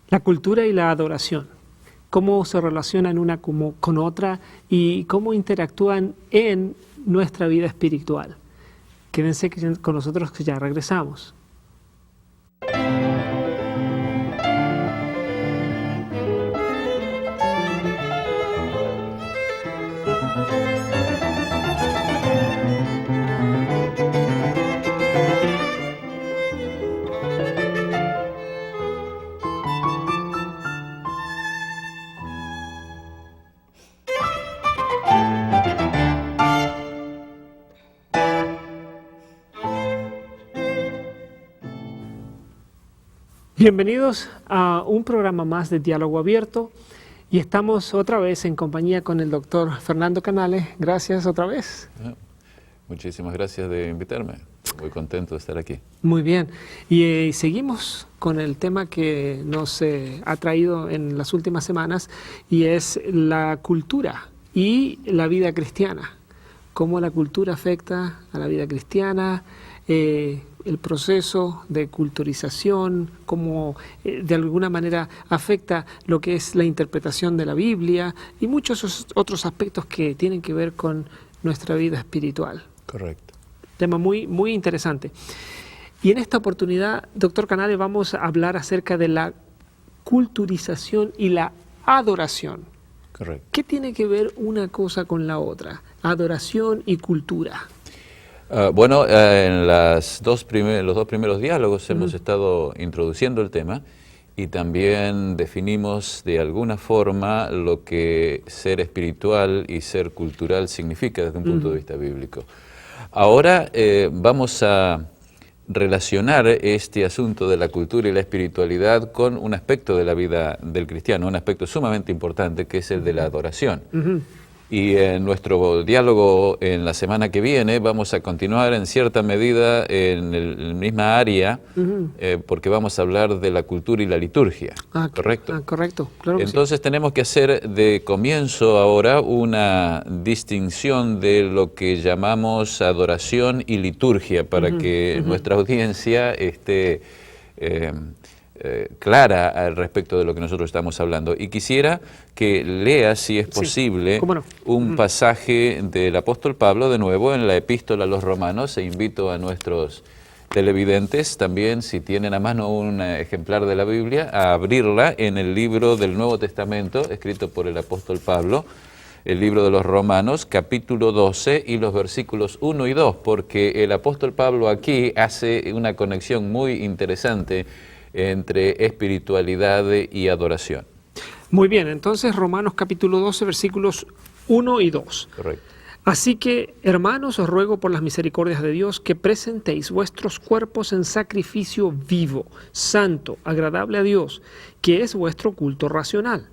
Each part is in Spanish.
La cultura y la adoración. Cómo se relacionan una con otra y cómo interactúan en nuestra vida espiritual. Quédense con nosotros que ya regresamos. Bienvenidos a un programa más de Diálogo Abierto y estamos otra vez en compañía con el doctor Fernando Canales. Gracias otra vez. Muchísimas gracias de invitarme. Muy contento de estar aquí. Muy bien. Y seguimos con el tema que nos ha traído en las últimas semanas y es la cultura y la vida cristiana. Cómo la cultura afecta a la vida cristiana, el proceso de culturización, cómo de alguna manera afecta lo que es la interpretación de la Biblia y muchos otros aspectos que tienen que ver con nuestra vida espiritual. Correcto. Tema muy, muy interesante. Y en esta oportunidad, doctor Canales, vamos a hablar acerca de la culturización y la adoración. Correcto. ¿Qué tiene que ver una cosa con la otra? Adoración y cultura. En los dos primeros diálogos hemos estado introduciendo el tema y también definimos de alguna forma lo que ser espiritual y ser cultural significa desde un punto de vista bíblico. Ahora vamos a relacionar este asunto de la cultura y la espiritualidad con un aspecto de la vida del cristiano, un aspecto sumamente importante que es el de la adoración. Y en nuestro diálogo en la semana que viene vamos a continuar en cierta medida en la misma área porque vamos a hablar de la cultura y la liturgia. ¿Correcto? Correcto, claro que Entonces tenemos que hacer de comienzo ahora una distinción de lo que llamamos adoración y liturgia para que nuestra audiencia esté clara al respecto de lo que nosotros estamos hablando. Y quisiera que lea, si es posible, un pasaje del apóstol Pablo, de nuevo, en la epístola a los Romanos. E invito a nuestros televidentes también, si tienen a mano un ejemplar de la Biblia, a abrirla en el libro del Nuevo Testamento, escrito por el apóstol Pablo, el libro de los Romanos, capítulo 12 y los versículos 1 y 2, porque el apóstol Pablo aquí hace una conexión muy interesante entre espiritualidad y adoración. Muy bien, entonces Romanos capítulo 12, versículos 1 y 2. Correcto. Así que, hermanos, os ruego por las misericordias de Dios que presentéis vuestros cuerpos en sacrificio vivo, santo, agradable a Dios, que es vuestro culto racional.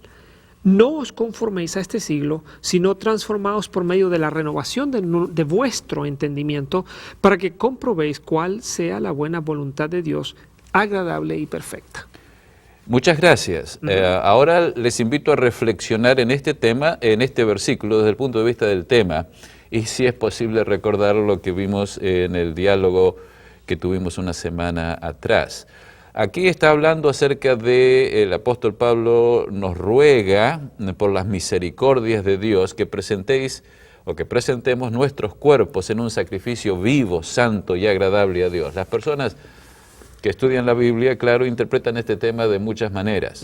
No os conforméis a este siglo, sino transformaos por medio de la renovación de vuestro entendimiento, para que comprobéis cuál sea la buena voluntad de Dios, agradable y perfecta. Muchas gracias. Ahora les invito a reflexionar en este tema, en este versículo, desde el punto de vista del tema, y si es posible recordar lo que vimos en el diálogo que tuvimos una semana atrás. Aquí está hablando acerca de el apóstol Pablo nos ruega por las misericordias de Dios que presentéis o que presentemos nuestros cuerpos en un sacrificio vivo, santo y agradable a Dios. Las personas que estudian la Biblia, claro, interpretan este tema de muchas maneras.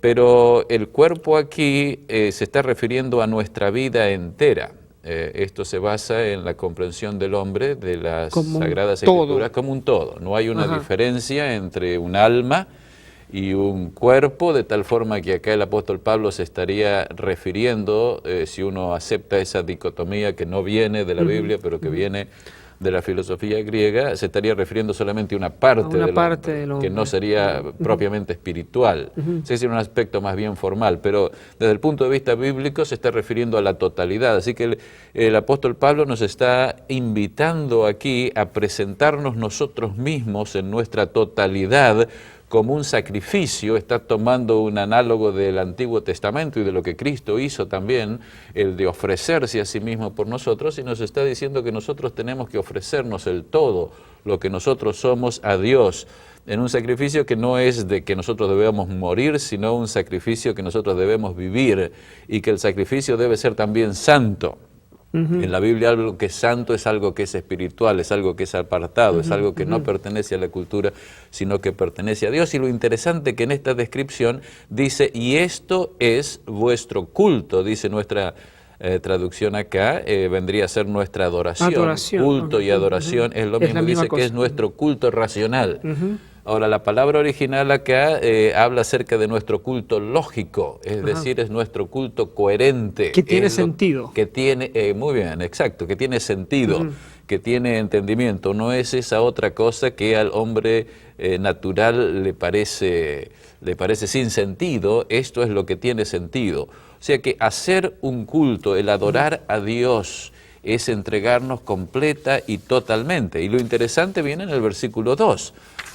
Pero el cuerpo aquí se está refiriendo a nuestra vida entera. Esto se basa en la comprensión del hombre de las Sagradas Escrituras como un todo. No hay una diferencia entre un alma y un cuerpo, de tal forma que acá el apóstol Pablo se estaría refiriendo, si uno acepta esa dicotomía que no viene de la Biblia, pero que viene de la filosofía griega, se estaría refiriendo solamente a una parte, del hombre, que no sería propiamente espiritual. Sería un aspecto más bien formal, pero desde el punto de vista bíblico se está refiriendo a la totalidad. Así que el apóstol Pablo nos está invitando aquí a presentarnos nosotros mismos en nuestra totalidad como un sacrificio, está tomando un análogo del Antiguo Testamento y de lo que Cristo hizo también, el de ofrecerse a sí mismo por nosotros, y nos está diciendo que nosotros tenemos que ofrecernos el todo, lo que nosotros somos, a Dios, en un sacrificio que no es de que nosotros debemos morir, sino un sacrificio que nosotros debemos vivir, y que el sacrificio debe ser también santo. En la Biblia algo que es santo es algo que es espiritual, es algo que es apartado, es algo que no pertenece a la cultura, sino que pertenece a Dios. Y lo interesante que en esta descripción dice, y esto es vuestro culto, dice nuestra traducción acá, vendría a ser nuestra adoración. Culto y adoración es lo mismo, dice que es nuestro culto racional. Ahora, la palabra original acá habla acerca de nuestro culto lógico, es decir, es nuestro culto coherente. Que tiene sentido. Que tiene, muy bien, exacto, que tiene sentido, que tiene entendimiento. No es esa otra cosa que al hombre natural le parece sin sentido. Esto es lo que tiene sentido. O sea que hacer un culto, el adorar a Dios, es entregarnos completa y totalmente. Y lo interesante viene en el versículo 2,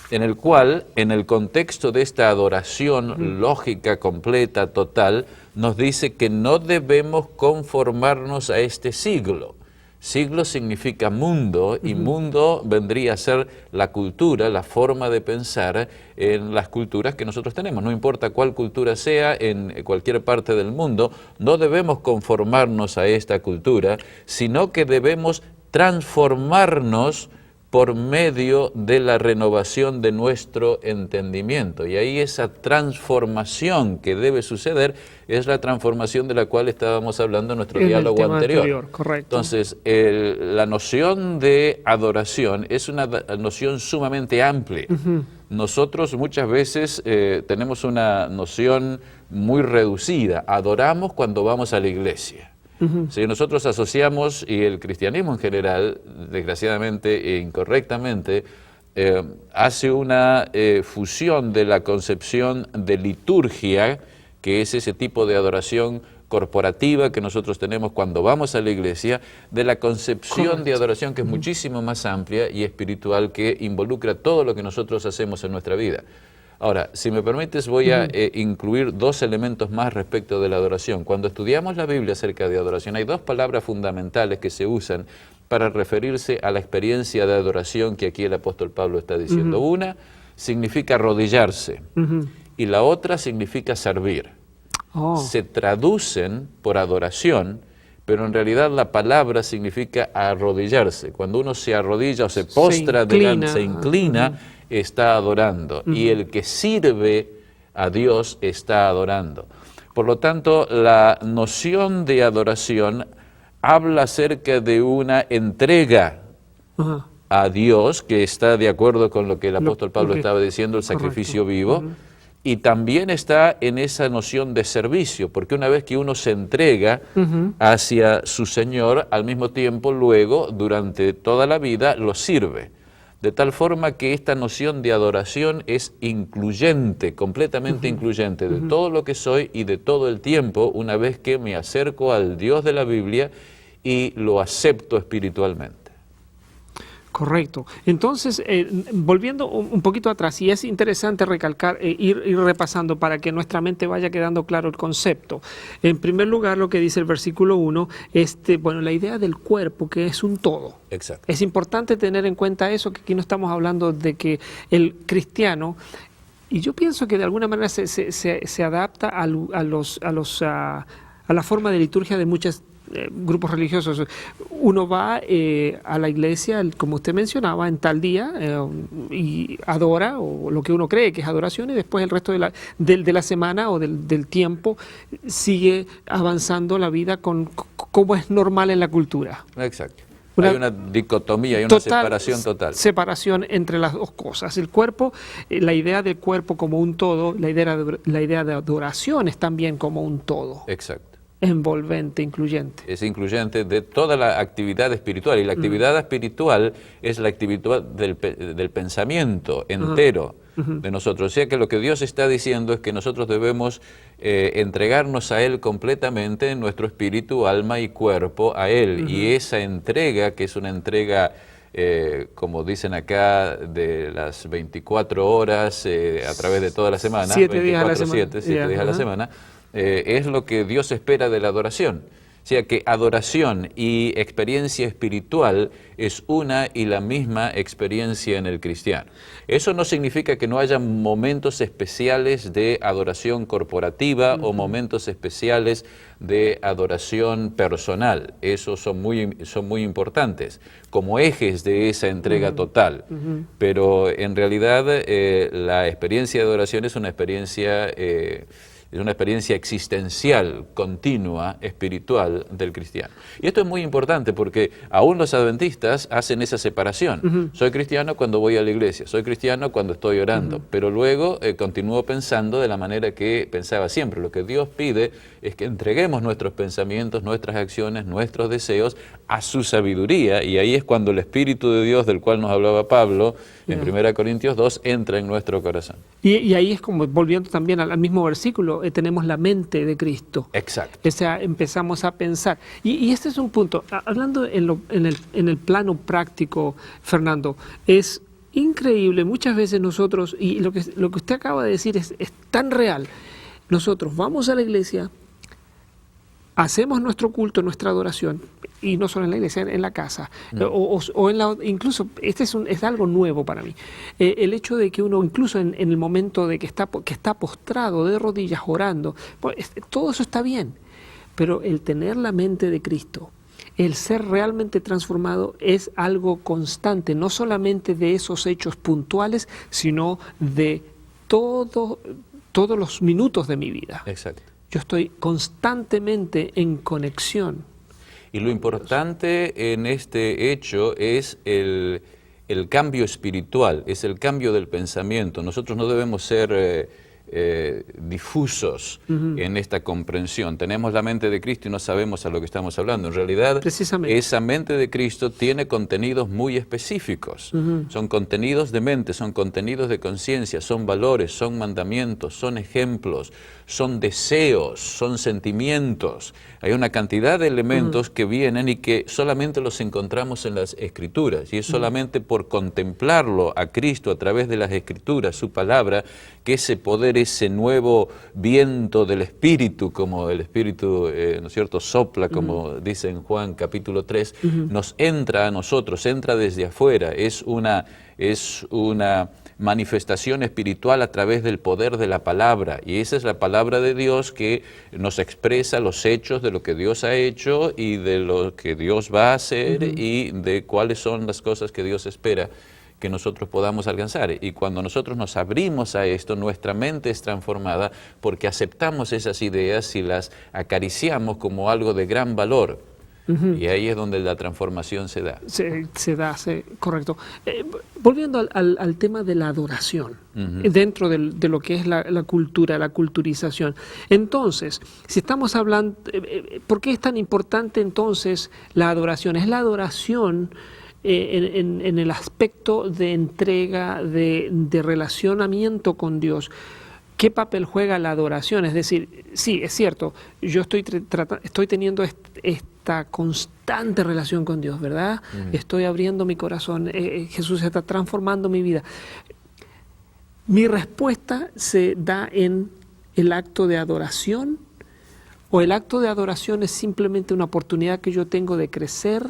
en el cual, en el contexto de esta adoración lógica, completa, total, nos dice que no debemos conformarnos a este siglo. Siglo significa mundo, y mundo vendría a ser la cultura, la forma de pensar en las culturas que nosotros tenemos. No importa cuál cultura sea, en cualquier parte del mundo, no debemos conformarnos a esta cultura, sino que debemos transformarnos por medio de la renovación de nuestro entendimiento. Y ahí esa transformación que debe suceder es la transformación de la cual estábamos hablando en nuestro diálogo anterior. Correcto. Entonces, la noción de adoración es una noción sumamente amplia. Nosotros muchas veces tenemos una noción muy reducida. Adoramos cuando vamos a la iglesia. Si nosotros asociamos, y el cristianismo en general, desgraciadamente e incorrectamente, hace una fusión de la concepción de liturgia, que es ese tipo de adoración corporativa que nosotros tenemos cuando vamos a la iglesia, de la concepción de adoración que es muchísimo más amplia y espiritual, que involucra todo lo que nosotros hacemos en nuestra vida. Ahora, si me permites, voy a incluir dos elementos más respecto de la adoración. Cuando estudiamos la Biblia acerca de adoración, hay dos palabras fundamentales que se usan para referirse a la experiencia de adoración que aquí el apóstol Pablo está diciendo. Una significa arrodillarse y la otra significa servir. Se traducen por adoración, pero en realidad la palabra significa arrodillarse. Cuando uno se arrodilla o se postra delante, se inclina, está adorando. Y el que sirve a Dios está adorando. Por lo tanto, la noción de adoración habla acerca de una entrega a Dios, que está de acuerdo con lo que el apóstol Pablo estaba diciendo, el sacrificio vivo. Y también está en esa noción de servicio, porque una vez que uno se entrega hacia su Señor, al mismo tiempo luego, durante toda la vida, lo sirve. De tal forma que esta noción de adoración es incluyente, completamente incluyente de todo lo que soy y de todo el tiempo, una vez que me acerco al Dios de la Biblia y lo acepto espiritualmente. Correcto. Entonces, volviendo un poquito atrás, y es interesante recalcar, ir repasando para que nuestra mente vaya quedando claro el concepto. En primer lugar, lo que dice el versículo 1, bueno, la idea del cuerpo, que es un todo. Exacto. Es importante tener en cuenta eso, que aquí no estamos hablando de que el cristiano, y yo pienso que de alguna manera se adapta a la forma de liturgia de muchas grupos religiosos. Uno va a la iglesia, como usted mencionaba, en tal día y adora, o lo que uno cree que es adoración, y después el resto de la semana o del tiempo sigue avanzando la vida como es normal en la cultura. Exacto. Hay una dicotomía, hay una separación total. Separación entre las dos cosas. El cuerpo, la idea del cuerpo como un todo, la idea de adoración es también como un todo. Exacto. Envolvente, incluyente. Es incluyente de toda la actividad espiritual, y la actividad espiritual es la actividad del pensamiento entero de nosotros. O sea que lo que Dios está diciendo es que nosotros debemos entregarnos a Él completamente, en nuestro espíritu, alma y cuerpo, a Él. Y esa entrega, que es una entrega como dicen acá, de las 24 horas a través de toda la semana, 7 días a la semana, 7 días a la semana, es lo que Dios espera de la adoración. O sea que adoración y experiencia espiritual es una y la misma experiencia en el cristiano. Eso no significa que no haya momentos especiales de adoración corporativa o momentos especiales de adoración personal. Esos son muy importantes, como ejes de esa entrega total. Pero en realidad la experiencia de adoración es una experiencia existencial, continua, espiritual del cristiano. Y esto es muy importante porque aún los adventistas hacen esa separación. Soy cristiano cuando voy a la iglesia, soy cristiano cuando estoy orando, pero luego continúo pensando de la manera que pensaba siempre. Lo que Dios pide es que entreguemos nuestros pensamientos, nuestras acciones, nuestros deseos a su sabiduría, y ahí es cuando el Espíritu de Dios, del cual nos hablaba Pablo en 1 Corintios 2, entra en nuestro corazón. Y ahí es como, volviendo también al mismo versículo, tenemos la mente de Cristo. Exacto. O sea, empezamos a pensar. Y este es un punto, hablando en el plano práctico, Fernando, es increíble, muchas veces nosotros, y lo que usted acaba de decir es tan real, nosotros vamos a la iglesia, hacemos nuestro culto, nuestra adoración, y no solo en la iglesia, en la casa, o incluso, es algo nuevo para mí, el hecho de que uno, incluso en el momento de que está postrado de rodillas orando, pues, todo eso está bien, pero el tener la mente de Cristo, el ser realmente transformado es algo constante, no solamente de esos hechos puntuales, sino de todos los minutos de mi vida. Exacto. Yo estoy constantemente en conexión. Y lo importante en este hecho es el cambio espiritual, es el cambio del pensamiento. Nosotros no debemos ser difusos en esta comprensión. Tenemos la mente de Cristo y no sabemos a lo que estamos hablando. En realidad, esa mente de Cristo tiene contenidos muy específicos. Son contenidos de mente, son contenidos de conciencia, son valores, son mandamientos, son ejemplos, son deseos, son sentimientos. Hay una cantidad de elementos que vienen y que solamente los encontramos en las Escrituras. Y es solamente por contemplarlo a Cristo a través de las Escrituras, su palabra, que ese poder, ese nuevo viento del Espíritu, como el Espíritu, ¿no es cierto?, sopla, como dice en Juan capítulo 3, nos entra a nosotros, entra desde afuera. Es una manifestación espiritual a través del poder de la palabra, y esa es la palabra de Dios que nos expresa los hechos de lo que Dios ha hecho y de lo que Dios va a hacer y de cuáles son las cosas que Dios espera que nosotros podamos alcanzar. Y cuando nosotros nos abrimos a esto, nuestra mente es transformada porque aceptamos esas ideas y las acariciamos como algo de gran valor. Y ahí es donde la transformación se da. Correcto. Volviendo al tema de la adoración, dentro de lo que es la cultura, la culturización. Entonces, si estamos hablando, ¿por qué es tan importante entonces la adoración? Es la adoración en el aspecto de entrega, de relacionamiento con Dios. ¿Qué papel juega la adoración? Es decir, sí, es cierto, yo estoy teniendo esta constante relación con Dios, ¿verdad? Estoy abriendo mi corazón, Jesús está transformando mi vida. ¿Mi respuesta se da en el acto de adoración? ¿O el acto de adoración es simplemente una oportunidad que yo tengo de crecer?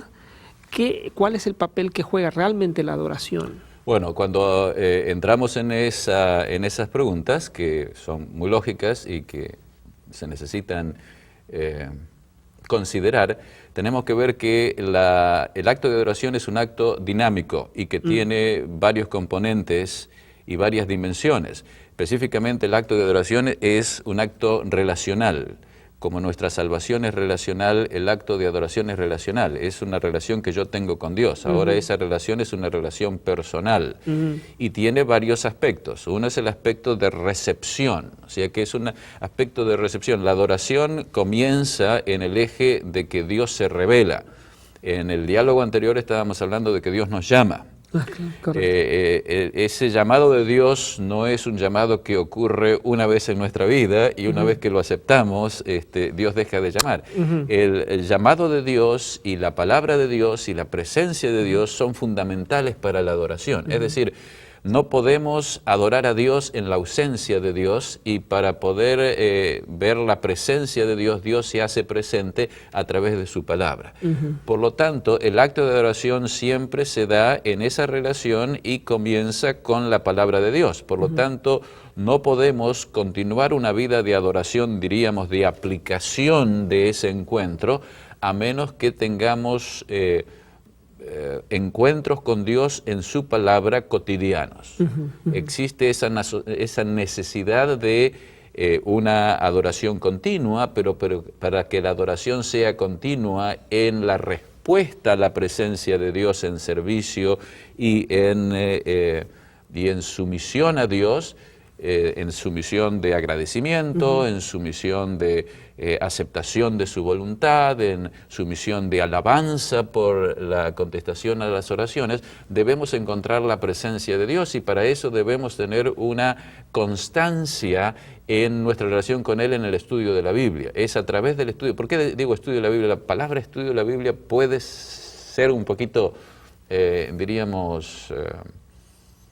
¿Cuál es el papel que juega realmente la adoración? Bueno, cuando entramos en esas preguntas, que son muy lógicas y que se necesitan considerar, tenemos que ver que el acto de adoración es un acto dinámico y que tiene varios componentes y varias dimensiones. Específicamente, el acto de adoración es un acto relacional. Como nuestra salvación es relacional, el acto de adoración es relacional. Es una relación que yo tengo con Dios. Ahora esa relación es una relación personal y tiene varios aspectos. Uno es el aspecto de recepción, o sea que es un aspecto de recepción. La adoración comienza en el eje de que Dios se revela. En el diálogo anterior estábamos hablando de que Dios nos llama. Correcto. Ese llamado de Dios no es un llamado que ocurre una vez en nuestra vida y una vez que lo aceptamos, Dios deja de llamar. El llamado de Dios y la palabra de Dios y la presencia de Dios son fundamentales para la adoración. Es decir, no podemos adorar a Dios en la ausencia de Dios, y para poder ver la presencia de Dios, Dios se hace presente a través de su palabra. Por lo tanto, el acto de adoración siempre se da en esa relación y comienza con la palabra de Dios. Por lo tanto, no podemos continuar una vida de adoración, diríamos, de aplicación de ese encuentro, a menos que tengamos encuentros con Dios en su palabra cotidianos. Existe esa necesidad de una adoración continua, pero para que la adoración sea continua en la respuesta a la presencia de Dios en servicio y en sumisión a Dios, en sumisión de agradecimiento, en sumisión de aceptación de su voluntad, en sumisión de alabanza por la contestación a las oraciones, debemos encontrar la presencia de Dios, y para eso debemos tener una constancia en nuestra relación con Él en el estudio de la Biblia. Es a través del estudio. ¿Por qué digo estudio de la Biblia? La palabra estudio de la Biblia puede ser un poquito, diríamos,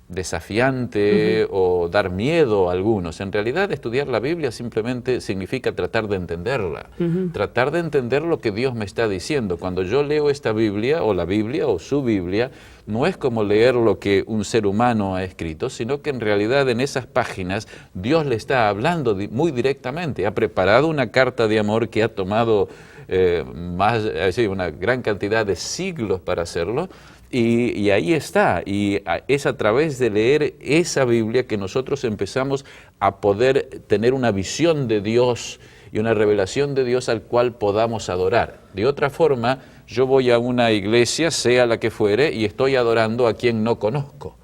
desafiante o dar miedo a algunos. En realidad, estudiar la Biblia simplemente significa tratar de entenderla, tratar de entender lo que Dios me está diciendo. Cuando yo leo esta Biblia o su Biblia, no es como leer lo que un ser humano ha escrito, sino que en realidad en esas páginas Dios le está hablando muy directamente. Ha preparado una carta de amor que ha tomado una gran cantidad de siglos para hacerlo. Y ahí está, y es a través de leer esa Biblia que nosotros empezamos a poder tener una visión de Dios y una revelación de Dios al cual podamos adorar. De otra forma, yo voy a una iglesia, sea la que fuere, y estoy adorando a quien no conozco.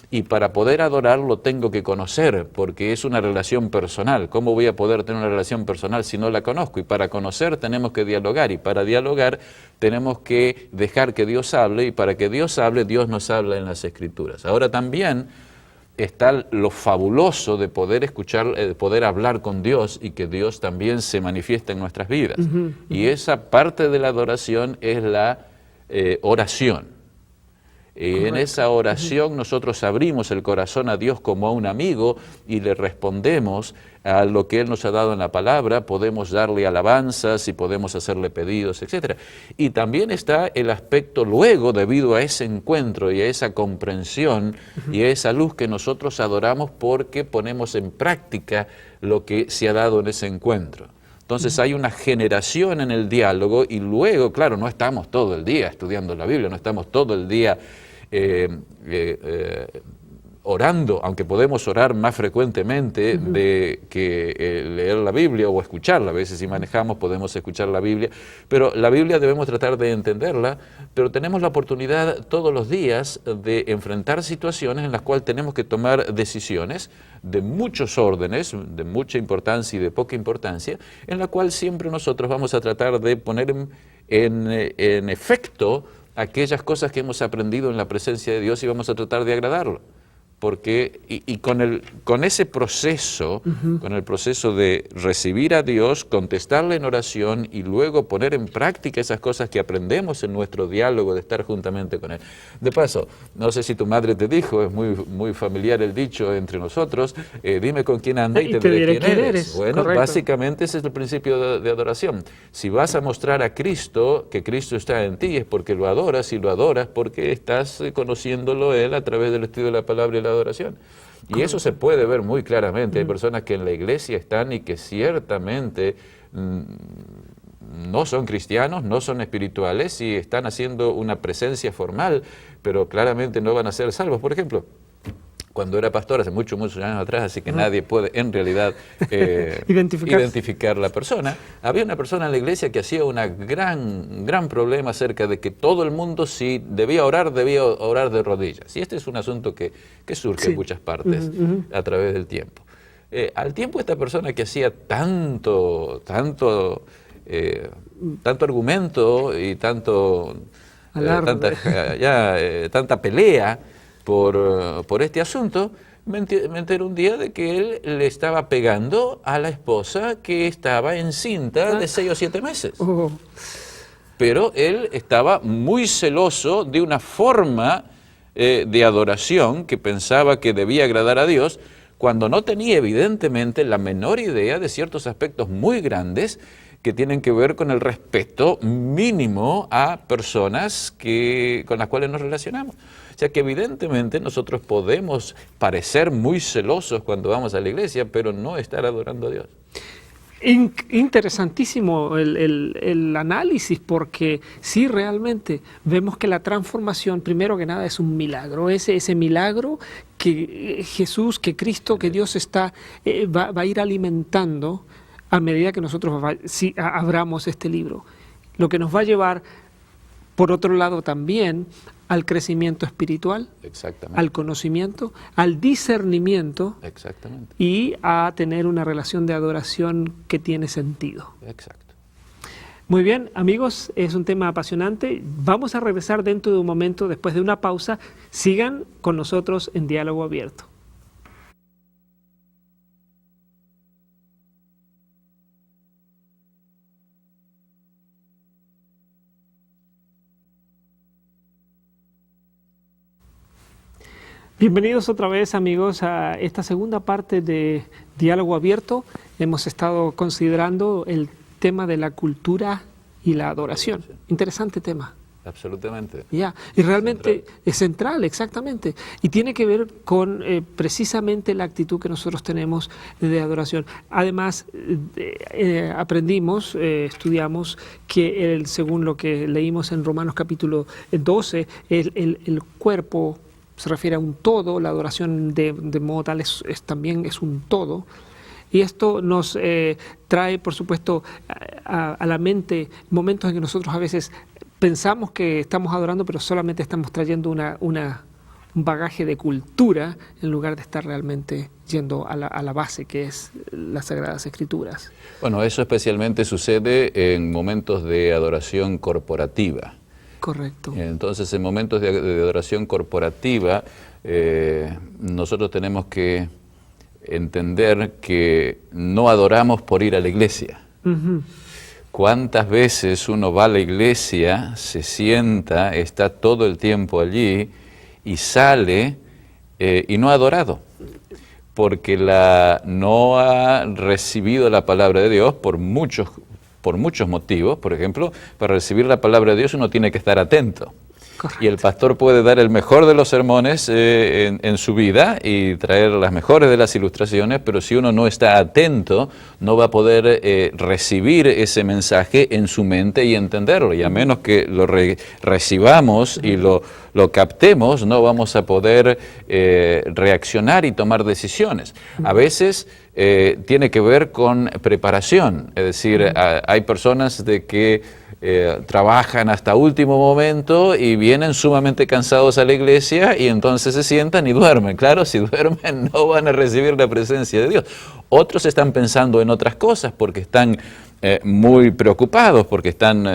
Y para poder adorarlo tengo que conocer, porque es una relación personal. ¿Cómo voy a poder tener una relación personal si no la conozco? Y para conocer tenemos que dialogar, y para dialogar tenemos que dejar que Dios hable, y para que Dios hable, Dios nos habla en las Escrituras. Ahora también está lo fabuloso de poder escuchar, de poder hablar con Dios y que Dios también se manifiesta en nuestras vidas. Y esa parte de la adoración es la oración. En esa oración nosotros abrimos el corazón a Dios como a un amigo y le respondemos a lo que Él nos ha dado en la palabra. Podemos darle alabanzas y podemos hacerle pedidos, etc. Y también está el aspecto luego, debido a ese encuentro y a esa comprensión y a esa luz, que nosotros adoramos porque ponemos en práctica lo que se ha dado en ese encuentro. Entonces hay una generación en el diálogo, y luego, claro, no estamos todo el día estudiando la Biblia, no estamos todo el día orando, aunque podemos orar más frecuentemente de que leer la Biblia o escucharla. A veces, si manejamos, podemos escuchar la Biblia, pero la Biblia debemos tratar de entenderla, pero tenemos la oportunidad todos los días de enfrentar situaciones en las cuales tenemos que tomar decisiones de muchos órdenes, de mucha importancia y de poca importancia, en la cual siempre nosotros vamos a tratar de poner en efecto aquellas cosas que hemos aprendido en la presencia de Dios, y vamos a tratar de agradarlo. Porque, con ese proceso, con el proceso de recibir a Dios, contestarle en oración y luego poner en práctica esas cosas que aprendemos en nuestro diálogo de estar juntamente con Él. De paso, no sé si tu madre te dijo, es muy familiar el dicho entre nosotros, dime con quién andas y te diré quién eres. Bueno, correcto. Básicamente ese es el principio de adoración. Si vas a mostrar a Cristo, que Cristo está en ti, es porque lo adoras, y lo adoras porque estás conociéndolo Él a través del estudio de la palabra y la adoración. Y eso se puede ver muy claramente. Hay personas que en la iglesia están y que ciertamente no son cristianos, no son espirituales, y están haciendo una presencia formal, pero claramente no van a ser salvos. Por ejemplo, cuando era pastor, hace muchos años atrás, así que nadie puede en realidad identificar la persona, había una persona en la iglesia que hacía un gran problema acerca de que todo el mundo, si debía orar de rodillas. Y este es un asunto que surge en muchas partes a través del tiempo. Al tiempo, esta persona que hacía tanto argumento y tanto tanta pelea por este asunto, me enteré un día de que él le estaba pegando a la esposa que estaba encinta de 6 o 7 meses. Pero él estaba muy celoso de una forma de adoración que pensaba que debía agradar a Dios, cuando no tenía evidentemente la menor idea de ciertos aspectos muy grandes que tienen que ver con el respeto mínimo a personas con las cuales nos relacionamos. O sea que evidentemente nosotros podemos parecer muy celosos cuando vamos a la iglesia, pero no estar adorando a Dios. Interesantísimo el análisis, porque sí, realmente vemos que la transformación, primero que nada, es un milagro. Ese milagro que Jesús, que Cristo, que Dios va a ir alimentando a medida que nosotros abramos este libro. Lo que nos va a llevar, por otro lado, también al crecimiento espiritual, al conocimiento, al discernimiento y a tener una relación de adoración que tiene sentido. Exacto. Muy bien, amigos, es un tema apasionante. Vamos a regresar dentro de un momento, después de una pausa. Sigan con nosotros en Diálogo Abierto. Bienvenidos otra vez, amigos, a esta segunda parte de Diálogo Abierto. Hemos estado considerando el tema de la cultura y la adoración. Interesante tema. Absolutamente. Y realmente es central, exactamente. Y tiene que ver con precisamente la actitud que nosotros tenemos de adoración. Además, aprendimos, estudiamos que según lo que leímos en Romanos capítulo 12, el cuerpo se refiere a un todo, la adoración de modo tal también es un todo. Y esto nos trae, por supuesto, a la mente momentos en que nosotros a veces pensamos que estamos adorando, pero solamente estamos trayendo un bagaje de cultura en lugar de estar realmente yendo a la base, que es las Sagradas Escrituras. Bueno, eso especialmente sucede en momentos de adoración corporativa. Correcto. Entonces, en momentos de adoración corporativa, nosotros tenemos que entender que no adoramos por ir a la iglesia. ¿Cuántas veces uno va a la iglesia, se sienta, está todo el tiempo allí y sale y no ha adorado? Porque no ha recibido la palabra de Dios por muchos motivos. Por ejemplo, para recibir la palabra de Dios uno tiene que estar atento. Correcto. Y el pastor puede dar el mejor de los sermones en su vida y traer las mejores de las ilustraciones, pero si uno no está atento, no va a poder recibir ese mensaje en su mente y entenderlo. Y a menos que lo recibamos y lo captemos, no vamos a poder reaccionar y tomar decisiones. A veces tiene que ver con preparación, es decir, hay personas que trabajan hasta último momento y vienen sumamente cansados a la iglesia y entonces se sientan y duermen. Claro, si duermen no van a recibir la presencia de Dios. Otros están pensando en otras cosas porque están muy preocupados, porque están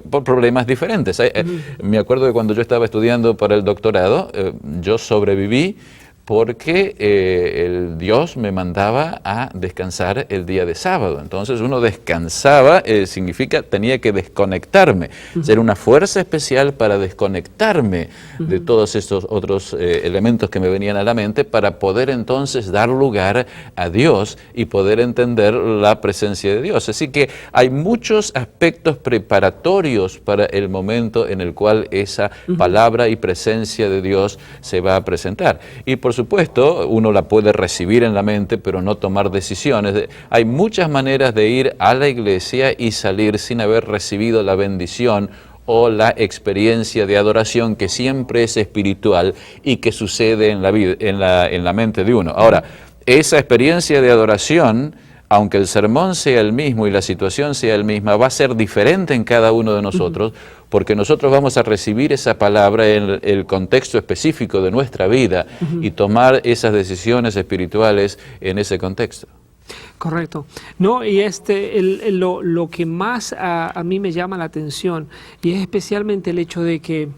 por problemas diferentes. Me acuerdo que cuando yo estaba estudiando para el doctorado, yo sobreviví porque el Dios me mandaba a descansar el día de sábado. Entonces uno descansaba, tenía que desconectarme, ser una fuerza especial para desconectarme de todos estos otros elementos que me venían a la mente para poder entonces dar lugar a Dios y poder entender la presencia de Dios. Así que hay muchos aspectos preparatorios para el momento en el cual esa palabra y presencia de Dios se va a presentar. Y por supuesto, uno la puede recibir en la mente, pero no tomar decisiones. Hay muchas maneras de ir a la iglesia y salir sin haber recibido la bendición o la experiencia de adoración que siempre es espiritual y que sucede en la vida, en la mente de uno. Ahora, esa experiencia de adoración, aunque el sermón sea el mismo y la situación sea la misma, va a ser diferente en cada uno de nosotros, porque nosotros vamos a recibir esa palabra en el contexto específico de nuestra vida y tomar esas decisiones espirituales en ese contexto. Correcto. No, y lo que más a mí me llama la atención, y es especialmente el hecho de que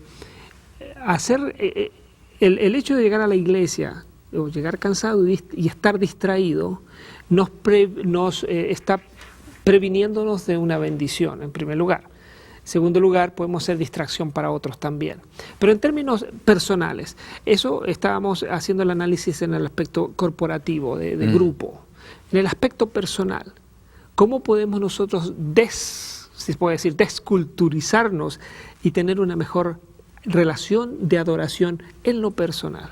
el hecho de llegar a la iglesia o llegar cansado y estar distraído nos está previniéndonos de una bendición, en primer lugar. En segundo lugar, podemos ser distracción para otros también. Pero en términos personales, eso estábamos haciendo el análisis en el aspecto corporativo, de grupo. En el aspecto personal, ¿cómo podemos nosotros si se puede decir, desculturizarnos y tener una mejor relación de adoración en lo personal?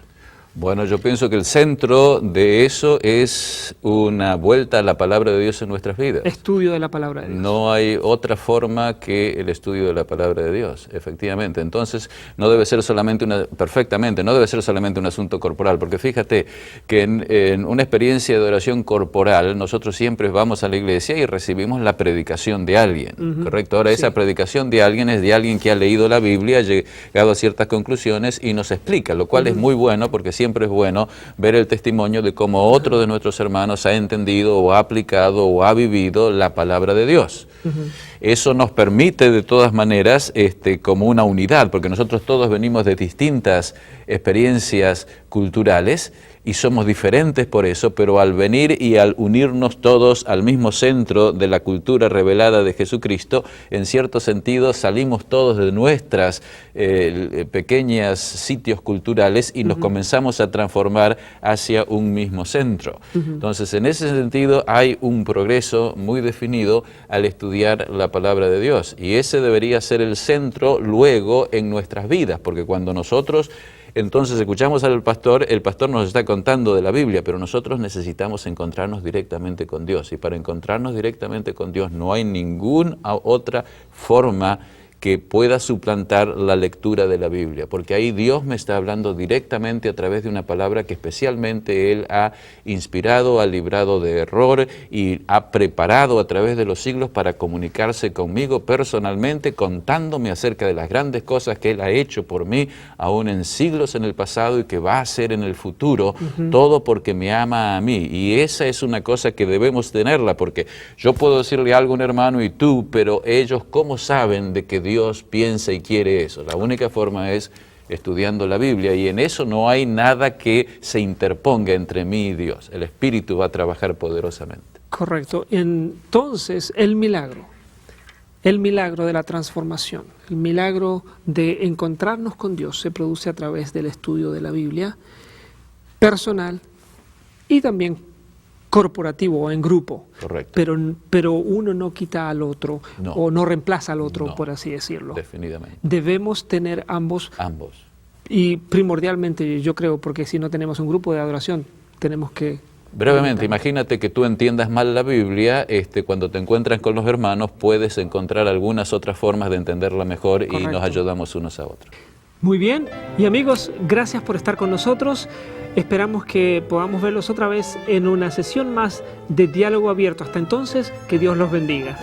Bueno, yo pienso que el centro de eso es una vuelta a la palabra de Dios en nuestras vidas. Estudio de la palabra de Dios. No hay otra forma que el estudio de la palabra de Dios, efectivamente. Entonces, no debe ser solamente no debe ser solamente un asunto corporal, porque fíjate que en una experiencia de adoración corporal, nosotros siempre vamos a la iglesia y recibimos la predicación de alguien, ¿correcto? Ahora, esa predicación de alguien es de alguien que ha leído la Biblia, ha llegado a ciertas conclusiones y nos explica, lo cual es muy bueno, porque siempre es bueno ver el testimonio de cómo otro de nuestros hermanos ha entendido o ha aplicado o ha vivido la palabra de Dios. Eso nos permite de todas maneras como una unidad, porque nosotros todos venimos de distintas experiencias culturales y somos diferentes por eso, pero al venir y al unirnos todos al mismo centro de la cultura revelada de Jesucristo, en cierto sentido salimos todos de nuestras pequeños sitios culturales y nos comenzamos a transformar hacia un mismo centro. Entonces, en ese sentido hay un progreso muy definido al estudiar la palabra de Dios, y ese debería ser el centro luego en nuestras vidas, porque cuando nosotros entonces escuchamos el pastor nos está contando de la Biblia, pero nosotros necesitamos encontrarnos directamente con Dios, y para encontrarnos directamente con Dios no hay ninguna otra forma que pueda suplantar la lectura de la Biblia, porque ahí Dios me está hablando directamente a través de una palabra que especialmente Él ha inspirado, ha librado de error y ha preparado a través de los siglos para comunicarse conmigo personalmente, contándome acerca de las grandes cosas que Él ha hecho por mí, aún en siglos en el pasado y que va a hacer en el futuro, todo porque me ama a mí. Y esa es una cosa que debemos tenerla, porque yo puedo decirle algo a un hermano y tú, pero ellos, ¿cómo saben de que Dios piensa y quiere eso? La única forma es estudiando la Biblia, y en eso no hay nada que se interponga entre mí y Dios. El Espíritu va a trabajar poderosamente. Correcto. Entonces, el milagro de la transformación, el milagro de encontrarnos con Dios se produce a través del estudio de la Biblia personal y también corporativo o en grupo. Correcto. Pero uno no quita al otro, o no reemplaza al otro, No, por así decirlo. Definitivamente. Debemos tener ambos. Y primordialmente, yo creo, porque si no tenemos un grupo de adoración, tenemos que... Brevemente, imagínate que tú entiendas mal la Biblia, cuando te encuentras con los hermanos puedes encontrar algunas otras formas de entenderla mejor. Correcto. Y nos ayudamos unos a otros. Muy bien, y amigos, gracias por estar con nosotros. Esperamos que podamos verlos otra vez en una sesión más de Diálogo Abierto. Hasta entonces, que Dios los bendiga.